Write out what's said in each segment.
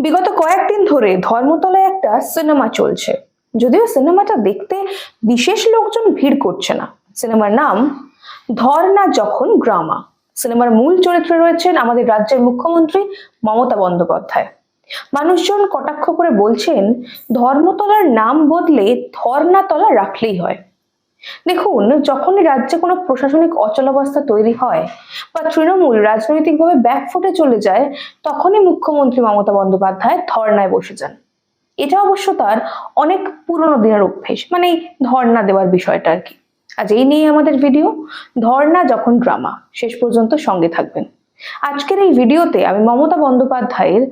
বিগত কয়েকদিন ধরে ধর্মতলায় একটা সিনেমা চলছে। যদিও সিনেমাটা দেখতে বিশেষ লোকজন ভিড় করছে না। সিনেমার নাম ধর্না যখন গ্রামা। সিনেমার মূল চরিত্রে রয়েছেন আমাদের রাজ্যের মুখ্যমন্ত্রী মমতা বন্দ্যোপাধ্যায়। মানুষজন কটাক্ষ করে বলছেন ধর্মতলার নাম বদলে ধর্নাতলা রাখলেই হয়। দেখুন, যখনই রাজ্যে কোনো প্রশাসনিক অচলাবস্থা তৈরি হয় বা তৃণমূল রাজনৈতিকভাবে ব্যাকফুটে চলে যায়, তখনই মুখ্যমন্ত্রী মমতা বন্দ্যোপাধ্যায় ধর্নায় বসে যান। এটা অবশ্য তার অনেক পুরনো দিনের অভ্যেস, মানে এই ধর্না দেওয়ার বিষয়টা আর কি। আজ এই নিয়ে আমাদের ভিডিও, ধর্না যখন ড্রামা। শেষ পর্যন্ত সঙ্গে থাকবেন। আজকের এই ভিডিওতে আমি মমতা বন্দ্যোপাধ্যায়ের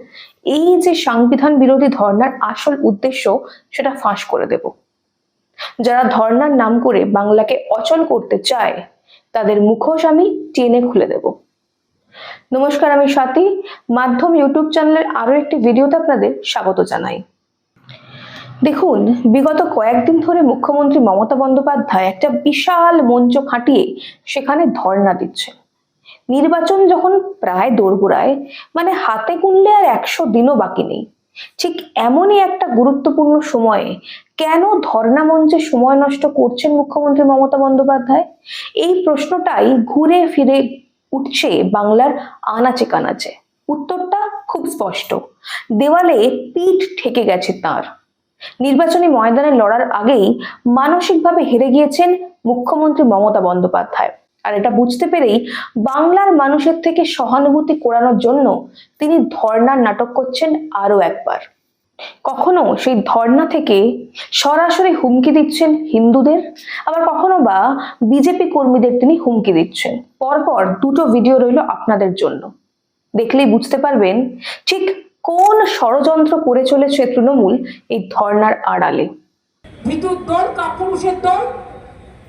এই যে সংবিধান বিরোধী ধর্নার আসল উদ্দেশ্য সেটা ফাঁস করে দেব। যারা ধর্নার নাম করে বাংলাকে অচল করতে চায় তাদের মুখোশ আমি টেনে খুলে দেব। নমস্কার, আমি স্বাতী। মাধ্যম ইউটিউব চ্যানেলের আরো একটি ভিডিওতে আপনাদের স্বাগত জানাই। দেখুন, বিগত কয়েকদিন ধরে মুখ্যমন্ত্রী মমতা বন্দ্যোপাধ্যায় একটা বিশাল মঞ্চ খাটিয়ে সেখানে ধর্ণা দিচ্ছে। নির্বাচন যখন প্রায় দোরগোড়ায়, মানে হাতে গুনলে আর 100 দিনও বাকি নেই, ঠিক এমনই একটা গুরুত্বপূর্ণ সময়ে কেন ধর্ণা মঞ্চে সময় নষ্ট করছেন মুখ্যমন্ত্রী মমতা বন্দ্যোপাধ্যায়? এই প্রশ্নটাই ঘুরে ফিরে উঠছে বাংলার আনাচে কানাচে। উত্তরটা খুব স্পষ্ট, দেওয়ালে পিঠ ঠেকে গেছে তার। নির্বাচনী ময়দানে লড়ার আগেই মানসিকভাবে হেরে গিয়েছেন মুখ্যমন্ত্রী মমতা বন্দ্যোপাধ্যায়। আর এটা বুঝতে পেরেই বাংলার মানুষের থেকে সহানুভূতি কোরানোর জন্য তিনি ধর্ণার নাটক করছেন আরো একবার। কখনো সেই ধর্ণা থেকে সরাসরি হুমকি দিচ্ছেন হিন্দুদের, আবার কখনো বা বিজেপি কর্মীদের তিনি হুমকি দিচ্ছেন। পরপর দুটো ভিডিও রইল আপনাদের জন্য, দেখলেই বুঝতে পারবেন ঠিক কোন ষড়যন্ত্র করে চলেছে তৃণমূল এই ধর্ণার আড়ালে। ভিতুর দল, কাপুরুষের দল,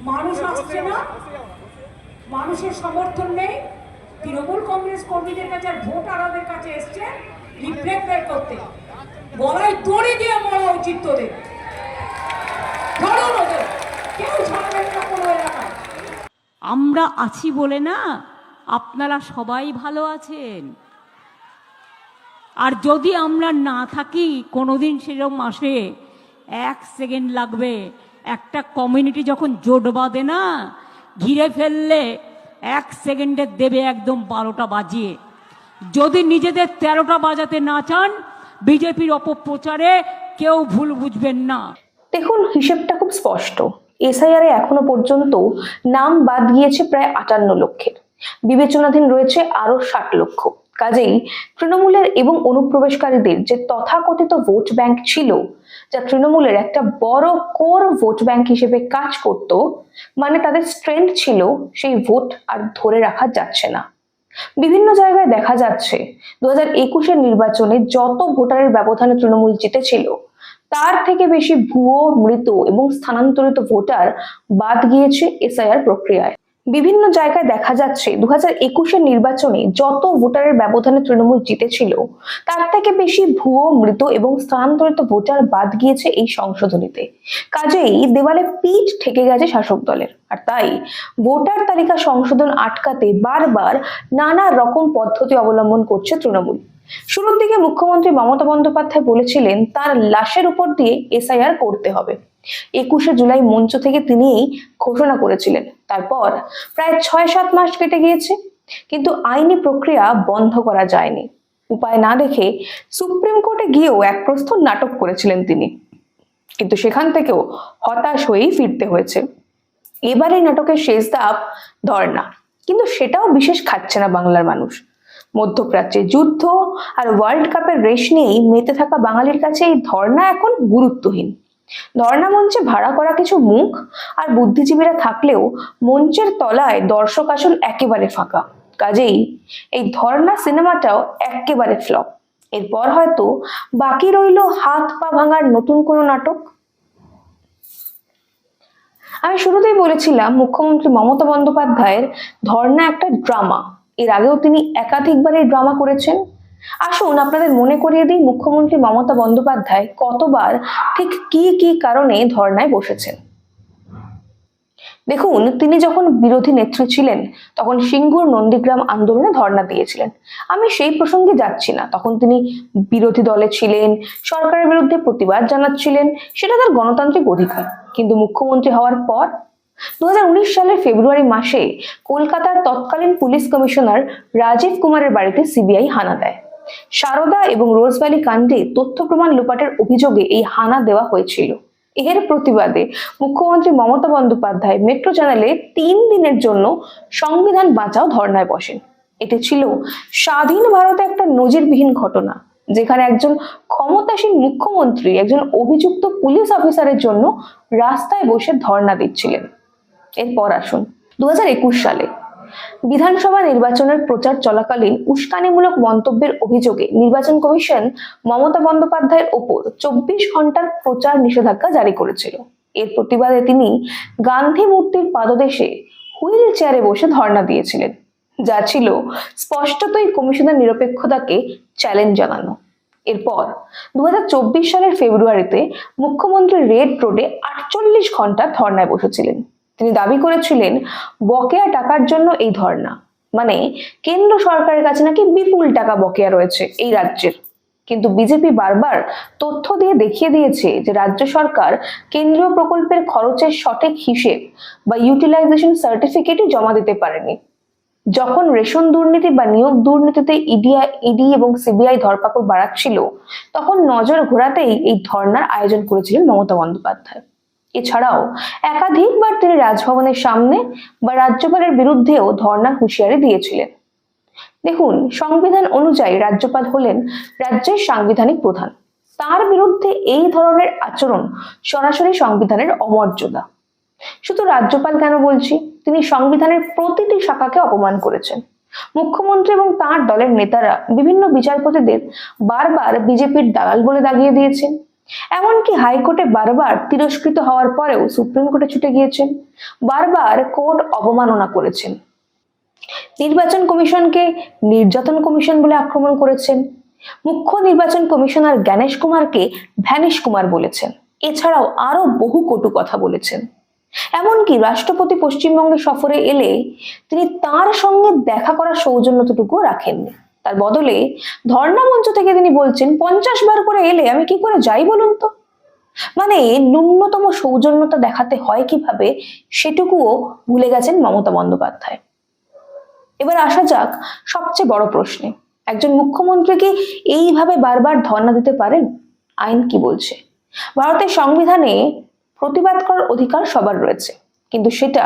মানুষ আসছে না, মানুষের সমর্থন নেই। তৃণমূল কংগ্রেস কর্মীদের কাছে, ভোটারদের কাছে এসছে লিফলেট বের করতে। গলায় দড়ি দিয়ে মরা উচিত তোদের। কেউ ছাড়বেন না কোনো এলাকায়। আমরা আছি বলে না আপনারা সবাই ভালো আছেন। আর যদি আমরা না থাকি কোনোদিন সেরকম আসে, 1 সেকেন্ড লাগবে। একটা কমিউনিটি যখন জোট বাঁধে না, ঘিরে ফেললে 1 সেকেন্ডে দেবে একদম 12টা বাজিয়ে। যদি নিজেদের 13টা বাজাতে না চান, বিজেপির অপপ্রচারে কেউ ভুল বুঝবেন না। দেখুন, হিসেবটা খুব স্পষ্ট। এসআইআর এ এখনো পর্যন্ত নাম বাদ গিয়েছে প্রায় 58 লক্ষের, বিবেচনাধীন রয়েছে আরো 60 লক্ষ। কাজেই তৃণমূলের এবং অনুপ্রবেশকারীদের যে তথাকথিত ভোট ব্যাংক ছিল, যা তৃণমূলের একটা বড় কোর ভোট ব্যাংক হিসেবে কাজ করত, মানে তাদের স্ট্রেংথ ছিল, সেই ভোট আর ধরে রাখা যাচ্ছে না। বিভিন্ন জায়গায় দেখা যাচ্ছে 2021-এর নির্বাচনে যত ভোটারের ব্যবধানে তৃণমূল জিতেছিল, তার থেকে বেশি ভুয়ো, মৃত এবং স্থানান্তরিত ভোটার বাদ গিয়েছে এসআইআর প্রক্রিয়ায়। বিভিন্ন জায়গায় দেখা যাচ্ছে 2021-এর নির্বাচনে যত ভোটারের ব্যবধানে তৃণমূল জিতেছিল, তার থেকে বেশি ভুয়ো, মৃত এবং স্থানান্তরিত ভোটার বাদ গিয়েছে এই সংশোধনীতে। কাজেই দেওয়ালে পিঠ ঠেকে গেছে শাসক দলের। আর তাই ভোটার তালিকা সংশোধন আটকাতে বারবার নানা রকম পদ্ধতি অবলম্বন করছে তৃণমূল। শুরুর দিকে মুখ্যমন্ত্রী মমতা বন্দ্যোপাধ্যায় বলেছিলেন তার লাশের উপর দিয়ে এসআইআর করতে হবে। 21শে জুলাই মঞ্চ থেকে তিনি এই ঘোষণা করেছিলেন। তারপর প্রায় 6-7 মাস কেটে গিয়েছে, কিন্তু আইনি প্রক্রিয়া বন্ধ করা যায়নি। উপায় না দেখে সুপ্রিম কোর্টে গিয়েও এক প্রস্থ নাটক করেছিলেন তিনি, কিন্তু সেখান থেকেও হতাশ হয়েই ফিরতে হয়েছে। এবার এই নাটকের শেষ ধাপ ধর্ণা, কিন্তু সেটাও বিশেষ খাচ্ছে না বাংলার মানুষ। মধ্যপ্রাচ্যে যুদ্ধ আর ওয়ার্ল্ড কাপের রেশ নিয়েই মেতে থাকা বাঙালির কাছে এই ধর্ণা এখন গুরুত্বহীন। ধর্ণা মঞ্চে ভাড়া করা কিছু মুখ আর বুদ্ধিজীবীরা থাকলেও মঞ্চের তলায় দর্শক আসল একেবারে ফাঁকা। কাজেই এই ধর্ণা সিনেমাটাও একেবারে ফ্লপ। এরপর হয়তো বাকি রইল হাত পা ভাঙার নতুন কোনো নাটক। আমি শুরুতেই বলেছিলাম মুখ্যমন্ত্রী মমতা বন্দ্যোপাধ্যায়ের ধর্ণা একটা ড্রামা। এর আগেও তিনি একাধিকবার এই ড্রামা করেছেন। আসুন আপনাদের মনে করিয়ে দিই মুখ্যমন্ত্রী মমতা বন্দ্যোপাধ্যায় কতবার ঠিক কি কি কারণে ধর্ণায় বসেছেন। দেখুন, তিনি যখন বিরোধী নেত্রী ছিলেন তখন সিঙ্গুর নন্দীগ্রাম আন্দোলনে ধর্ণা দিয়েছিলেন। আমি সেই প্রসঙ্গে যাচ্ছি না। তখন তিনি বিরোধী দলে ছিলেন, সরকারের বিরুদ্ধে প্রতিবাদ জানাচ্ছিলেন, সেটা তার গণতান্ত্রিক অধিকার। কিন্তু মুখ্যমন্ত্রী হওয়ার পর 2019 সালের ফেব্রুয়ারি মাসে কলকাতার তৎকালীন পুলিশ কমিশনার রাজীব কুমারের বাড়িতে সিবিআই হানা দেয়। সারদা এবং রোজভ্যালি কাণ্ডে তথ্য প্রমাণ লোপাটের অভিযোগে এই হানা দেওয়া হয়েছিল। এর প্রতিবাদে মুখ্যমন্ত্রী মমতা বন্দ্যোপাধ্যায় মেট্রো চ্যানেলে 3 দিনের জন্য সংবিধান বাঁচাও ধর্নায় বসেন। এটি ছিল স্বাধীন ভারতে একটা নজিরবিহীন ঘটনা, যেখানে একজন ক্ষমতাসীন মুখ্যমন্ত্রী একজন অভিযুক্ত পুলিশ অফিসারের জন্য রাস্তায় বসে ধর্ণা দিচ্ছিলেন। এরপর আসুন 2021 সালে বিধানসভা নির্বাচনের প্রচার চলাকালীন উস্কানিমূলক মন্তব্যের অভিযোগে নির্বাচন কমিশন মমতা বন্দ্যোপাধ্যায়ের ওপর 24 ঘন্টার প্রচার নিষেধাজ্ঞা জারি করেছিল। এর প্রতিবাদে তিনি গান্ধী মূর্তির পাদদেশে হুইল চেয়ারে বসে ধর্ণা দিয়েছিলেন, যা ছিল স্পষ্টতই কমিশনের নিরপেক্ষতাকে চ্যালেঞ্জ জানানো। এরপর 2024 সালের ফেব্রুয়ারিতে মুখ্যমন্ত্রী রেড রোডে 48 ঘন্টা ধর্ণায় বসেছিলেন। তিনি দাবি করেছিলেন বকেয়া টাকার জন্য এই ধর্ণা, মানে কেন্দ্র সরকারের কাছে নাকি বিপুল টাকা বকেয়া রয়েছে এই রাজ্যের। কিন্তু বিজেপি বারবার তথ্য দিয়ে দেখিয়ে দিয়েছে যে রাজ্য সরকার কেন্দ্রীয় প্রকল্পের খরচের সঠিক হিসেব বা ইউটিলাইজেশন সার্টিফিকেটই জমা দিতে পারেনি। যখন রেশন দুর্নীতি বা নিয়োগ দুর্নীতিতে ইডি এবং সিবিআই ধরপাকড় বাড়াচ্ছিল, তখন নজর ঘোরাতেই এই ধর্ণার আয়োজন করেছিলেন মমতা বন্দ্যোপাধ্যায়। এছাড়াও একাধিকবার তিনি রাজভবনের সামনে বা রাজ্যপালের বিরুদ্ধেও ধর্ণার হুঁশিয়ারি দিয়েছিলেন। দেখুন, সংবিধান অনুযায়ী রাজ্যপাল হলেন রাজ্যের সাংবিধানিক প্রধান। তার বিরুদ্ধে এই ধরনের আচরণ সরাসরি সংবিধানের অমর্যাদা। শুধু রাজ্যপাল কেন বলছি, তিনি সংবিধানের প্রতিটি শাখাকে অপমান করেছেন। মুখ্যমন্ত্রী এবং তার দলের নেতারা বিভিন্ন বিচারপতিদের বারবার বিজেপির দালাল বলে দাগিয়ে দিয়েছেন। এমনকি হাইকোর্টে বারবার তিরস্কৃত হওয়ার পরেও সুপ্রিম কোর্টে ছুটে গিয়েছেন, বারবার কোর্ট অবমাননা করেছেন। নির্বাচন কমিশনকে নির্যাতন কমিশন বলে আক্রমণ করেছেন। মুখ্য নির্বাচন কমিশনার জ্ঞানেশ কুমারকে ভ্যানিশ কুমার বলেছেন। এছাড়াও আরো বহু কটু কথা বলেছেন। এমনকি রাষ্ট্রপতি পশ্চিমবঙ্গে সফরে এলে তিনি তার সঙ্গে দেখা করার সৌজন্যটুকু রাখেননি। তার বদলে ধর্ণা মঞ্চ থেকে তিনি বলছেন 50 বার করে এলে আমি কি করে যাই বলুন তো। মানে ন্যূনতম সৌজন্যতা দেখাতে হয় কিভাবে সেটুকুও ভুলে গেছেন মমতা বন্দ্যোপাধ্যায়। এবার আসা যাক সবচেয়ে বড় প্রশ্নে, একজন মুখ্যমন্ত্রী কি এইভাবে বারবার ধর্ণা দিতে পারেন? আইন কি বলছে? ভারতের সংবিধানে প্রতিবাদ করার অধিকার সবার রয়েছে, কিন্তু সেটা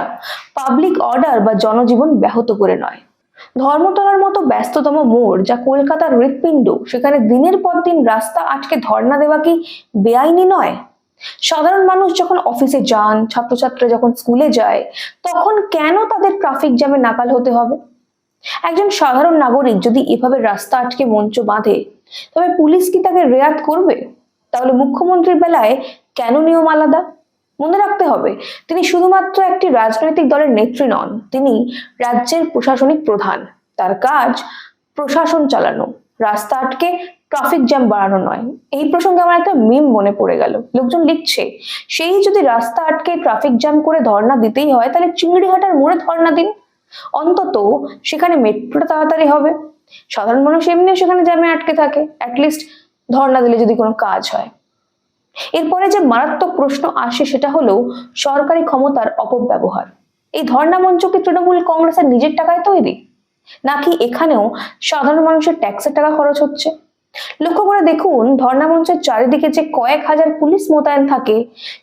পাবলিক অর্ডার বা জনজীবন ব্যাহত করে নয়। ধর্মতলার মতো ব্যস্ততম মোড়, যা কলকাতার হৃৎপিণ্ড, সেখানে দিনের পর দিন রাস্তা আটকে ধর্ণা দেওয়া কি বেআইনি নয়? সাধারণ মানুষ যখন অফিসে যান, ছাত্রছাত্রীরা যখন স্কুলে যায়, তখন কেন তাদের ট্রাফিক জ্যামে নাকাল হতে হবে? একজন সাধারণ নাগরিক যদি এভাবে রাস্তা আটকে মঞ্চ বাঁধে, তবে পুলিশ কি তাকে রেয়াত করবে? তাহলে মুখ্যমন্ত্রীর বেলায় কেন নিয়ম আলাদা? মনে রাখতে হবে, তিনি শুধুমাত্র একটি রাজনৈতিক দলের নেত্রী নন, তিনি রাজ্যের প্রশাসনিক প্রধান। তার কাজ প্রশাসন চালানো, রাস্তা আটকে ট্রাফিক জ্যাম বাড়ানো নয়। এই প্রসঙ্গে আমার একটা মিম মনে পড়ে গেল। লোকজন লিখছে, সেই যদি রাস্তা আটকে ট্রাফিক জ্যাম করে ধর্ণা দিতেই হয়, তাহলে চিংড়িঘাটার মোড়ে ধর্ণা দিন, অন্তত সেখানে মেট্রোটা তাড়াতাড়ি হবে। সাধারণ মানুষ এমনি সেখানে জ্যামে আটকে থাকে, অ্যাটলিস্ট ধর্ণা দিলে যদি কোনো কাজ হয়। এরপরে যে মারাত্মক প্রশ্ন আসে সেটা হলো সরকারি ক্ষমতার অপব্যবহার। এই ধর্ণা মঞ্চ কি তৃণমূল কংগ্রেসের নিজের টাকায় তৈরি, নাকি এখানেও সাধারণ মানুষের ট্যাক্সের টাকা খরচ হচ্ছে? লক্ষ্য করে দেখুন, ধর্ণা মঞ্চের চারিদিকে যে কয়েক হাজার পুলিশ মোতায়েন থাকে,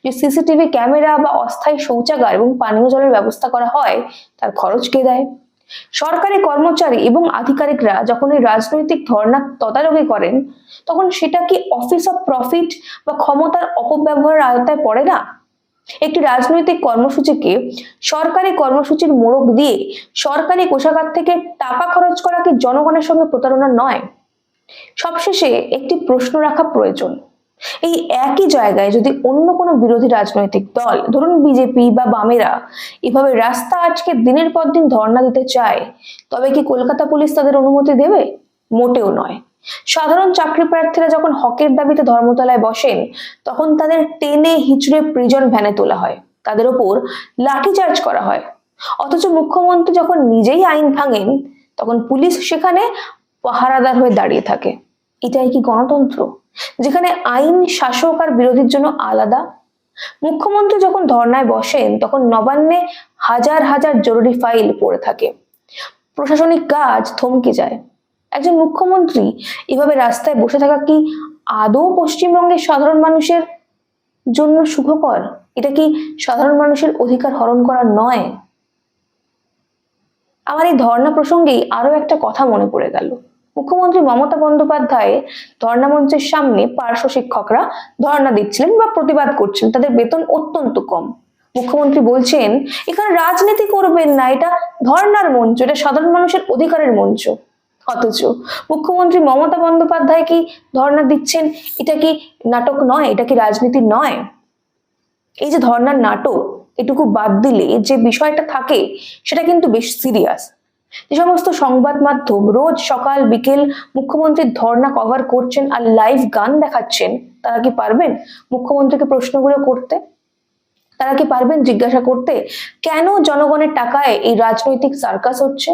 যে সিসিটিভি ক্যামেরা বা অস্থায়ী শৌচাগার এবং পানীয় জলের ব্যবস্থা করা হয়, তার খরচ কে দেয়? সরকারি কর্মচারী এবং আধিকারিকরা যখন এই রাজনৈতিক ধর্ণা তদারকি করেন, তখন সেটা কি অফিস অফ প্রফিট বা ক্ষমতার অপব্যবহারের আওতায় পড়ে না? একটি রাজনৈতিক কর্মসূচিকে সরকারি কর্মসূচির মোড়ক দিয়ে সরকারি কোষাগার থেকে টাকা খরচ করা কি জনগণের সঙ্গে প্রতারণা নয়? সবশেষে একটি প্রশ্ন রাখা প্রয়োজন, এই একই জায়গায় যদি অন্য কোনো বিরোধী রাজনৈতিক দল, ধরুন বিজেপি বা বামেরা, এভাবে রাস্তা আজকে দিনের পর দিন ধর্ণা দিতে চায়, তবে কি কলকাতা পুলিশ তাদের অনুমতি দেবে? মোটেও নয়। সাধারণ চাকরি প্রার্থীরা যখন হকের দাবিতে ধর্মতলায় বসেন, তখন তাদের টেনে হিচড়ে প্রিজন ভ্যানে তোলা হয়, তাদের ওপর লাঠিচার্জ করা হয়। অথচ মুখ্যমন্ত্রী যখন নিজেই আইন ভাঙেন তখন পুলিশ সেখানে পাহারাদার হয়ে দাঁড়িয়ে থাকে। এটাই কি গণতন্ত্র, যেখানে আইন শাসক আর বিরোধীর জন্য আলাদা? মুখ্যমন্ত্রী যখন ধর্নায় বসেন তখন নবান্নে হাজার হাজার জরুরি ফাইল পড়ে থাকে, প্রশাসনিক কাজ থমকে যায়। একজন মুখ্যমন্ত্রী এভাবে রাস্তায় বসে থাকা কি আদৌ পশ্চিমবঙ্গের সাধারণ মানুষের জন্য শুভকর? এটা কি সাধারণ মানুষের অধিকার হরণ করা নয়? আমার এই ধর্ণা প্রসঙ্গেই আরো একটা কথা মনে পড়ে গেল। মুখ্যমন্ত্রী মমতা বন্দ্যোপাধ্যায় ধর্ণা মঞ্চের সামনে পার্শ্ব শিক্ষকরা ধর্ণা দিচ্ছিলেন বা প্রতিবাদ করছিলেন, তাদের বেতন অত্যন্ত কম। মুখ্যমন্ত্রী বলছেন এখানে রাজনীতি করবেন না, এটা ধর্ণার মঞ্চ, এটা সাধারণ মানুষের অধিকারের মঞ্চ। অথচ মুখ্যমন্ত্রী মমতা বন্দ্যোপাধ্যায় কি ধর্ণা দিচ্ছেন, এটা কি নাটক নয়? এটা কি রাজনীতি নয়? এই যে ধর্ণার নাটক, এটুকু বাদ দিলে যে বিষয়টা থাকে সেটা কিন্তু বেশ সিরিয়াস। যে সমস্ত সংবাদ মাধ্যম রোজ সকাল বিকেল মুখ্যমন্ত্রীর ধর্ণা কভার করছেন আর লাইভ গান দেখাচ্ছেন, তারা কি পারবেন মুখ্যমন্ত্রীকে প্রশ্নগুলো করতে? তারা কি পারবেন জিজ্ঞাসা করতে কেন জনগণের টাকায় এই রাজনৈতিক সার্কাস হচ্ছে?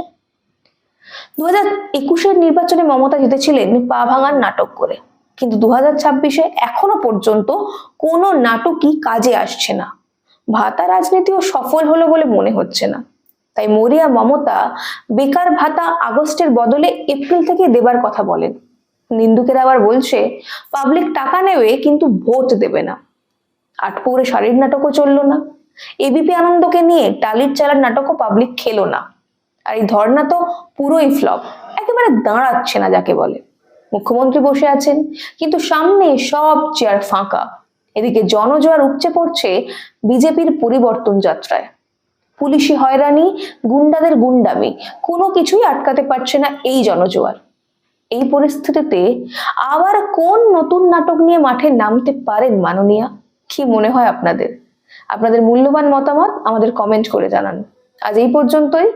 2021-এর নির্বাচনে মমতা জিতেছিলেন পা ভাঙার নাটক করে, কিন্তু 2026-এ এখনো পর্যন্ত কোনো নাটকই কাজে আসছে না। ভাতা রাজনীতিও সফল হলো বলে মনে হচ্ছে না। তাই মরিয়া মমতা বেকার ভাতা আগস্টের বদলে এপ্রিল থেকে দেবার কথা বলেন। নিন্দুকেরা আবার বলছে পাবলিক টাকা নেবে কিন্তু ভোট দেবে না। আটপৌরে শাড়ির নাটকও চললো না। এবিপি আনন্দকে নিয়ে টালির চালার নাটকও পাবলিক খেলো না। আর এই ধর্ণা তো পুরোই ফ্লপ, একেবারে দাঁড়াচ্ছে না যাকে বলে। মুখ্যমন্ত্রী বসে আছেন কিন্তু সামনে সব চেয়ার ফাঁকা। এদিকে জনজোয়ার উপচে পড়ছে বিজেপির পরিবর্তন যাত্রায়। পুলিশি হয়রানি, গুন্ডাদের গুন্ডামি, কোনো কিছুই আটকাতে পারছে না এই জনজোয়ার। এই পরিস্থিতিতে আবার কোন নতুন নাটক নিয়ে মাঠে নামতে পারেন মাননীয়া? কি মনে হয় আপনাদের? আপনাদের মূল্যবান মতামত আমাদের কমেন্ট করে জানান। আজ এই পর্যন্তই,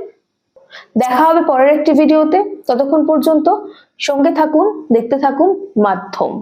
দেখা হবে পরের একটি ভিডিওতে। ততক্ষণ পর্যন্ত সঙ্গে থাকুন, দেখতে থাকুন মাধ্যম।